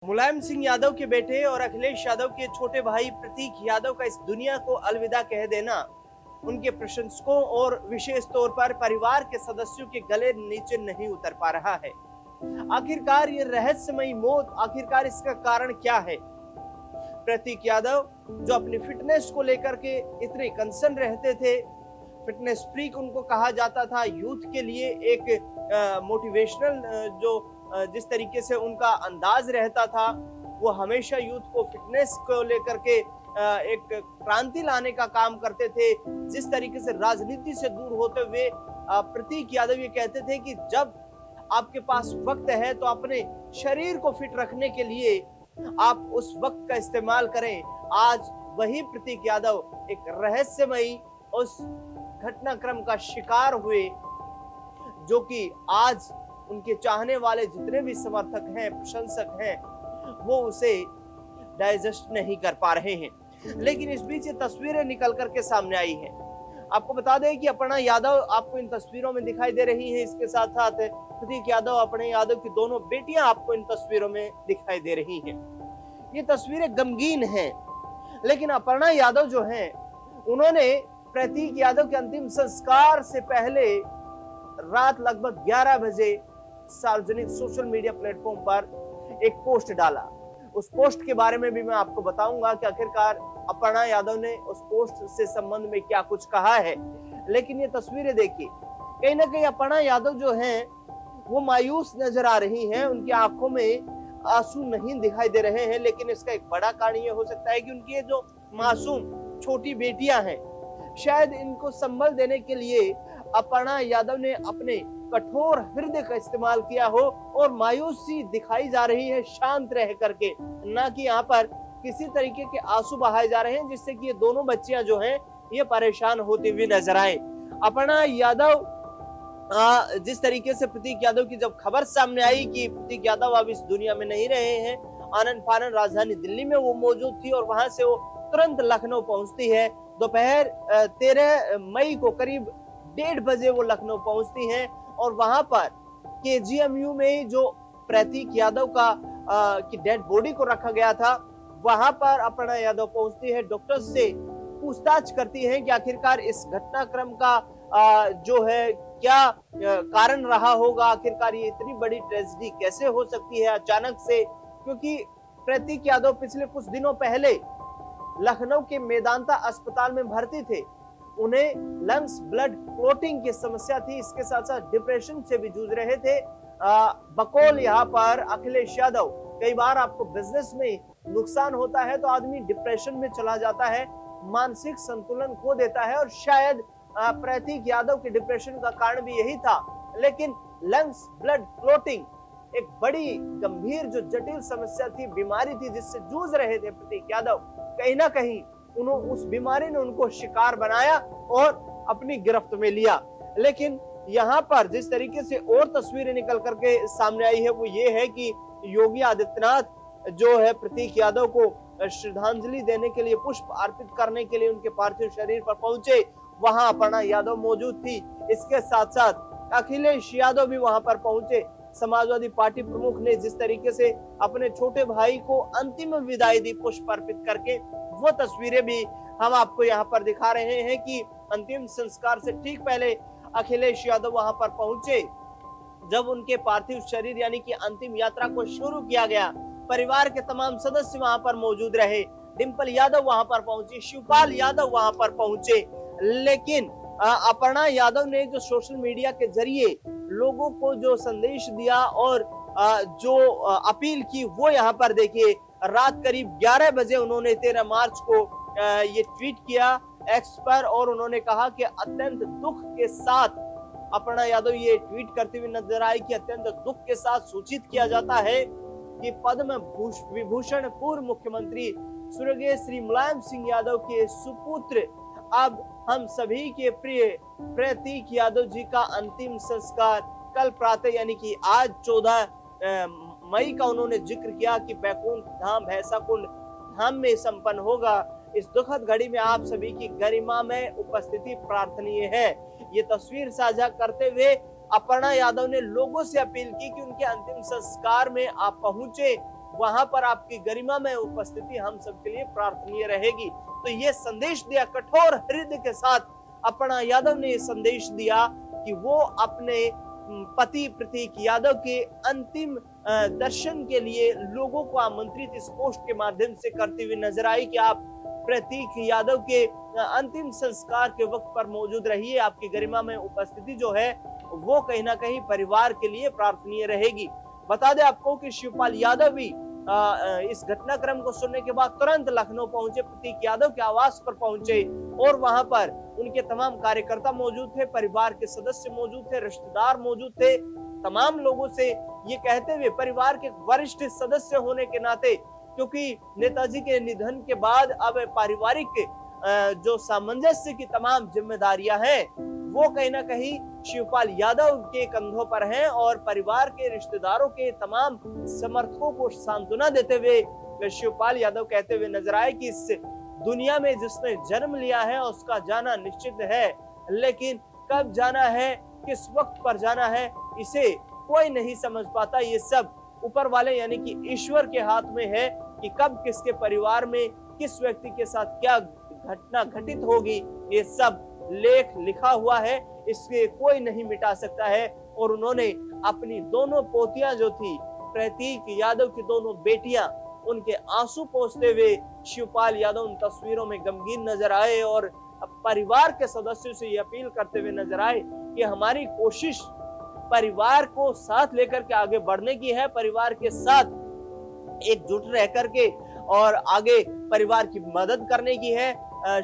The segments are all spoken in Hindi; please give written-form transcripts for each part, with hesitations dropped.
मुलायम सिंह यादव के बेटे और अखिलेश यादव के छोटे भाई प्रतीक यादव का इस दुनिया को अलविदा कह देना उनके प्रशंसकों और विशेष तौर पर परिवार के सदस्यों के गले नीचे नहीं उतर पा रहा है। आखिरकार ये रहस्यमयी मौत, आखिरकार इसका कारण क्या है? प्रतीक यादव जो अपनी फिटनेस को लेकर के इतने कंसर्न रहते थे, फिटनेस फ्रीक उनको कहा जाता था, यूथ के लिए एक मोटिवेशनल जो जिस तरीके से उनका अंदाज रहता था, वो हमेशा यूथ को फिटनेस को लेकर के एक क्रांति लाने का काम करते थे। जिस तरीके से राजनीति से दूर होते हुए प्रतीक यादव ये कहते थे कि जब आपके पास वक्त है तो अपने शरीर को फिट रखने के लिए आप उस वक्त का इस्तेमाल करें। आज वही प्रतीक यादव एक रहस्यमयी उस घटनाक्रम का शिकार हुए, जो कि आज उनके चाहने वाले जितने भी समर्थक हैं, प्रशंसक हैं, वो उसे डाइजेस्ट नहीं कर पा रहे हैं। लेकिन इस बीच ये तस्वीरें निकल करके सामने आई हैं। आपको बता दें कि अपर्णा यादव आपको इन तस्वीरों में दिखाई दे रही हैं। इसके साथ साथ प्रतीक यादव, अपर्णा यादव की दोनों बेटियां आपको इन तस्वीरों में दिखाई दे रही हैं। ये तस्वीरें गमगीन हैं, लेकिन अपर्णा यादव जो हैं, उन्होंने प्रतीक यादव के अंतिम संस्कार से पहले रात लगभग 11 बजे सार्वजनिक सोशल मीडिया प्लेटफॉर्म पर एक पोस्ट डाला। उस पोस्ट के बारे में भी मैं आपको बताऊंगा कि आखिरकार अपर्णा यादव ने उस पोस्ट से संबंध में क्या कुछ कहा है। लेकिन ये तस्वीरें देखिए, कहीं ना कहीं अपर्णा यादव जो हैं वो मायूस नजर आ रही हैं। उनकी आंखों में आंसू नहीं दिखाई दे रहे हैं। लेकिन इसका एक बड़ा कारण ये हो सकता है कि उनकी ये जो मासूम छोटी बेटियां हैं, शायद इनको संबल देने के लिए अपर्णा यादव ने अपने कठोर हृदय का इस्तेमाल किया हो और मायूसी दिखाई जा रही है शांत रह करके, ना कि यहाँ पर किसी तरीके के आंसू बहाए जा रहे हैं जिससे कि ये दोनों बच्चियां जो हैं ये परेशान होती हुई नजर आए। अपर्णा यादव जिस तरीके से प्रतीक यादव की जब खबर सामने आई कि प्रतीक यादव अब इस दुनिया में नहीं रहे हैं, आनन फानन राजधानी दिल्ली में वो मौजूद थी और वहां से वो तुरंत लखनऊ पहुंचती है। दोपहर 13 मई को करीब 1:30 बजे वो लखनऊ पहुंचती हैं और वहां पर केजीएमयू में जो प्रतीक यादव का की डेड बॉडी को रखा गया था, वहां पर अपर्णा यादव पहुंचती है। डॉक्टर से पूछताछ करती है कि आखिरकार इस घटनाक्रम का जो है क्या कारण रहा होगा, आखिरकार ये इतनी बड़ी ट्रेजेडी कैसे हो सकती है अचानक से, क्योंकि प्रतीक यादव पिछले कुछ दिनों पहले लखनऊ के मेदांता अस्पताल में भर्ती थे। उन्हें लंग्स ब्लड क्लोटिंग की समस्या थी, इसके साथ साथ डिप्रेशन से भी जूझ रहे थे। बकौल यहाँ पर अखिलेश यादव, कई बार आपको बिजनेस में नुकसान होता है तो आदमी डिप्रेशन में चला जाता है, मानसिक संतुलन खो देता है, और शायद प्रतीक यादव के डिप्रेशन का कारण भी यही था। लेकिन लंग्स ब्लड क्लोटिंग एक बड़ी गंभीर जो जटिल समस्या थी, बीमारी थी जिससे जूझ रहे थे प्रतीक यादव। कहीं ना कहीं उस बीमारी ने उनको शिकार बनाया और अपनी गिरफ्त में लिया। लेकिन यहाँ पर जिस तरीके से और तस्वीरें निकल करके सामने आई है वो ये है कि योगी आदित्यनाथ जो है प्रतीक यादव को श्रद्धांजलि देने के लिए, पुष्प अर्पित करने के लिए उनके पार्थिव शरीर पर पहुंचे। वहां अपर्णा यादव मौजूद थी। इसके साथ साथ अखिलेश यादव भी वहां पर पहुंचे। समाजवादी पार्टी प्रमुख ने जिस तरीके से अपने छोटे भाई को अंतिम विदाई दी पुष्प अर्पित करके, वो तस्वीरें भी हम आपको यहाँ पर दिखा रहे हैं कि अंतिम संस्कार से ठीक पहले अखिलेश यादव वहां पर पहुंचे। जब उनके पार्थिव शरीर यानी कि अंतिम यात्रा को शुरू किया गया, परिवार के तमाम सदस्य वहां पर मौजूद रहे। डिंपल यादव वहां पर पहुंची, शिवपाल यादव वहां पर पहुंचे। लेकिन अपर्णा यादव ने जो सोशल मीडिया के जरिए लोगों को जो संदेश दिया और जो अपील की, वो यहाँ पर देखिए। रात करीब 11 बजे उन्होंने 13 मार्च को ये ट्वीट किया एक्स पर, और उन्होंने कहा कि अत्यंत दुख के साथ, अपर्णा यादव ये ट्वीट करते हुए नजर आई कि अत्यंत दुख के साथ सूचित किया जाता है कि पद्म विभूषण पूर्व मुख्यमंत्री स्वर्गीय श्री मुलायम सिंह यादव के सुपुत्र, अब हम सभी के प्रिय प्रतीक यादव जी का अंतिम संस्कार कल प्रातः यानी कि आज 14 मई का उन्होंने जिक्र किया कि बैकुंठ धाम भैंसा कुंड धाम में संपन्न होगा। इस दुखद घड़ी में आप सभी की गरिमा में उपस्थिति प्रार्थनीय है। ये तस्वीर साझा करते हुए अपर्णा यादव ने लोगों से अपील की कि उनके अंतिम संस्कार में आप पहुंचे, वहां पर आपकी गरिमा में उपस्थिति हम सबके लिए प्रार्थनीय रहेगी। तो ये संदेश दिया, कठोर हृदय के साथ अपर्णा यादव ने ये संदेश दिया कि वो अपने पति प्रतीक यादव के अंतिम दर्शन के लिए लोगों को आमंत्रित इस पोस्ट के माध्यम से करती हुई नजर आई कि आप प्रतीक यादव के अंतिम संस्कार के वक्त पर मौजूद रहिए। आपकी गरिमा में उपस्थिति जो है वो कहीं ना कहीं परिवार के लिए प्रार्थनीय रहेगी। बता दें आपको कि शिवपाल यादव भी इस घटनाक्रम को सुनने के बाद तुरंत लखनऊ पहुंचे, प्रतीक यादव के आवास पर पहुंचे और वहां पर उनके तमाम कार्यकर्ता मौजूद थे, परिवार के सदस्य मौजूद थे, रिश्तेदार मौजूद थे। तमाम लोगों से ये कहते हुए, परिवार के वरिष्ठ सदस्य होने के नाते, क्योंकि नेताजी के निधन के बाद अब पारिवारिक जो सामंजस्य की तमाम जिम्मेदारियां हैं वो कहीं ना कहीं शिवपाल यादव के कंधों पर हैं और परिवार के रिश्तेदारों के तमाम समर्थकों को सांत्वना देते हुए शिवपाल यादव कहते हुए नजर आए कि इस दुनिया में जिसने जन्म लिया है उसका जाना निश्चित है, लेकिन कब जाना है, किस वक्त पर जाना है, इसे कोई नहीं समझ पाता। ये सब ऊपर वाले यानी कि ईश्वर के हाथ में है कि कब किसके परिवार में किस व्यक्ति के साथ क्या घटना घटित होगी। ये सब लेख लिखा हुआ है, इसके कोई नहीं मिटा सकता है। और उन्होंने अपनी दोनों पोतियां जो थी, प्रतीक यादव की दोनों बेटियां, उनके आंसू पोंछते हुए शिवपाल यादव उन तस्वीरों में गमगीन नजर आए और परिवार के सदस्यों से ये अपील करते हुए नजर आए कि हमारी कोशिश परिवार को साथ लेकर के आगे बढ़ने की है, परिवार के साथ एकजुट रह करके और आगे परिवार की मदद करने की है।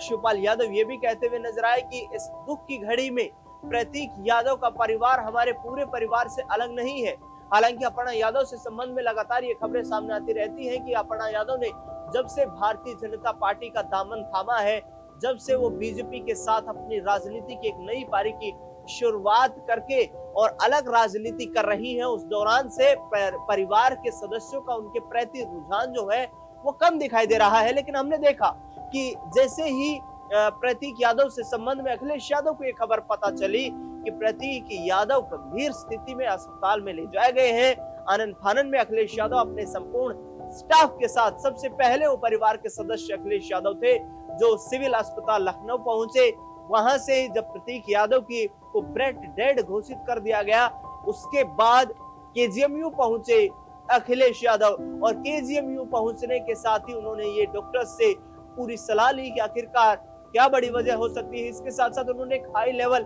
शिवपाल यादव ये भी कहते हुए नजर आए कि इस दुख की घड़ी में प्रतीक यादव का परिवार हमारे पूरे परिवार से अलग नहीं है। हालांकि अपर्णा यादव से संबंध में लगातार ये खबरें सामने आती रहती हैं कि अपर्णा यादव ने जब से भारतीय जनता पार्टी का दामन थामा है, जब से वो बीजेपी के साथ अपनी राजनीति की एक नई पारी की शुरुआत करके और अलग राजनीति कर रही है, उस दौरान से परिवार के सदस्यों का उनके प्रति रुझान जो है वो कम दिखाई दे रहा है। लेकिन हमने देखा कि जैसे ही प्रतीक यादव से संबंध में अखिलेश यादव को ये खबर पता चली कि प्रतीक यादव गंभीर स्थिति में अस्पताल में ले जाए गए हैं, आनंद फानन में अखिलेश यादव अपने संपूर्ण स्टाफ के साथ, सबसे पहले वो परिवार के सदस्य अखिलेश यादव थे जो सिविल अस्पताल लखनऊ पहुंचे। वहां से जब प्रतीक यादव की को ब्रेड डेड घोषित कर दिया गया, उसके बाद केजीएमयू पहुंचे अखिलेश यादव और केजीएमयू पहुंचने के साथ ही उन्होंने ये डॉक्टर से पूरी सलाह ली कि आखिरकार क्या बड़ी वजह हो सकती है। इसके साथ साथ उन्होंने एक हाई लेवल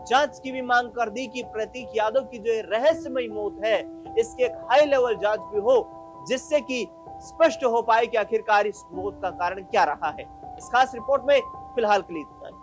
जांच की भी मांग कर दी कि प्रतीक यादव की जो रहस्यमयी मौत है, इसकी एक हाई लेवल जांच भी हो, जिससे कि स्पष्ट हो पाए कि आखिरकार इस मौत का कारण क्या रहा है। इस खास रिपोर्ट में फिलहाल के लिए